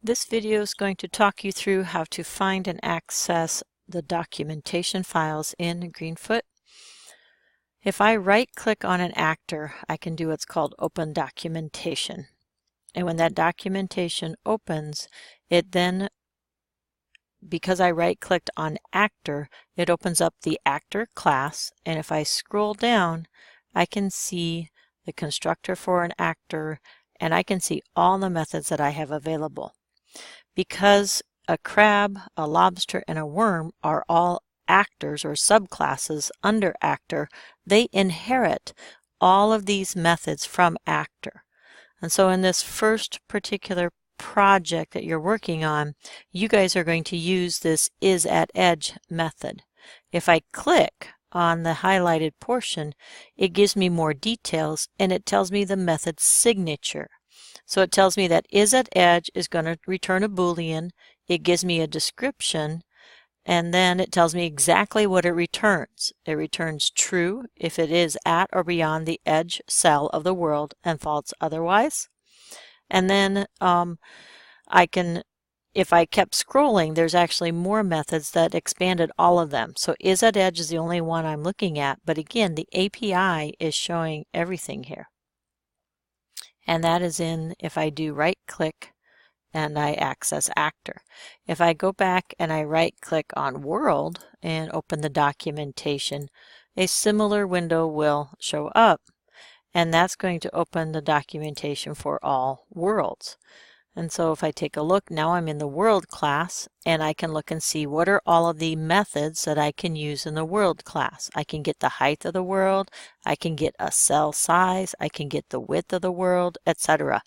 This video is going to talk you through how to find and access the documentation files in Greenfoot. If I right-click on an actor, I can do what's called Open Documentation. And when that documentation opens, it then, because I right-clicked on actor, it opens up the actor class. And if I scroll down, I can see the constructor for an actor, and I can see all the methods that I have available. Because a crab, a lobster, and a worm are all actors or subclasses under actor, they inherit all of these methods from actor. And so in this first particular project that you're working on, you guys are going to use this isAtEdge method. If I click on the highlighted portion, it gives me more details and it tells me the method signature. So it tells me that isAtEdge is going to return a Boolean. It gives me a description, and then it tells me exactly what it returns. It returns true if it is at or beyond the edge cell of the world, and false otherwise. And then if I kept scrolling, there's actually more methods that expanded all of them. So isAtEdge is the only one I'm looking at, but again, the API is showing everything here. And that is in, if I do right click and I access actor. If I go back and I right click on world and open the documentation, a similar window will show up, and that's going to open the documentation for all worlds. And so if I take a look, now I'm in the world class, and I can look and see what are all of the methods that I can use in the world class. I can get the height of the world, I can get a cell size, I can get the width of the world, etc.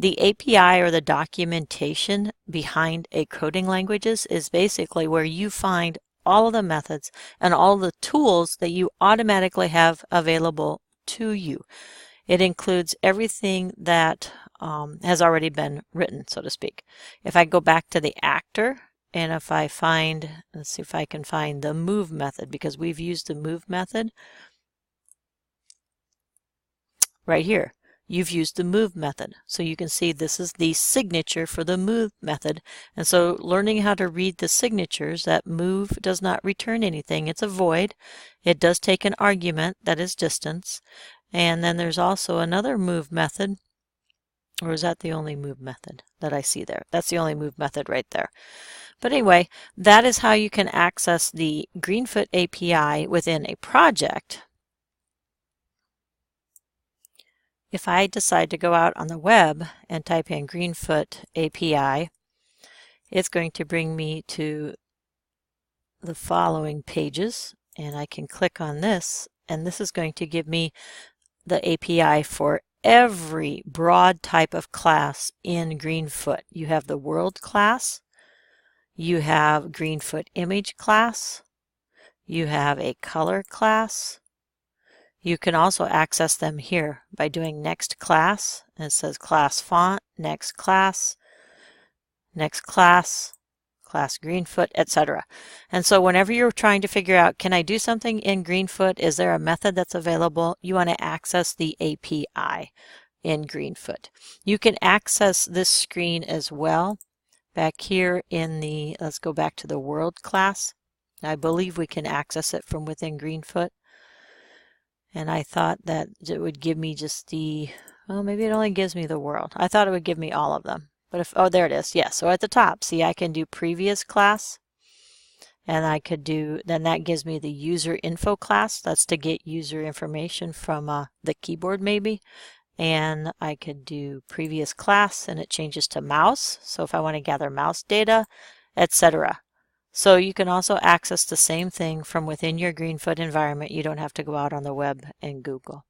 The API, or the documentation behind a coding languages, is basically where you find all of the methods and all the tools that you automatically have available to you. It includes everything that has already been written, so to speak. If I go back to the actor, and if I find, let's see if I can find the move method, because we've used the move method right here. You've used the move method. So you can see this is the signature for the move method. And so learning how to read the signatures, that move does not return anything. It's a void. It does take an argument, that is distance. And then there's also another move method. Or is that the only move method that I see there? That's the only move method right there. But anyway, that is how you can access the Greenfoot API within a project. If I decide to go out on the web and type in Greenfoot API, it's going to bring me to the following pages, and I can click on this, and this is going to give me the API for every broad type of class in Greenfoot. You have the world class, you have Greenfoot image class, you have a color class. You can also access them here by doing next class, and it says class font, next class, class Greenfoot, etc. And so whenever you're trying to figure out, can I do something in Greenfoot? Is there a method that's available? You want to access the API in Greenfoot. You can access this screen as well back here in the, let's go back to the world class. I believe we can access it from within Greenfoot. And I thought that it would give me just the, well, maybe it only gives me the world. I thought it would give me all of them. But if, oh, there it is. Yeah, so at the top, see, I can do previous class. And I could do, then that gives me the user info class. That's to get user information from the keyboard maybe. And I could do previous class, and it changes to mouse. So if I want to gather mouse data, etc. So you can also access the same thing from within your Greenfoot environment. You don't have to go out on the web and Google.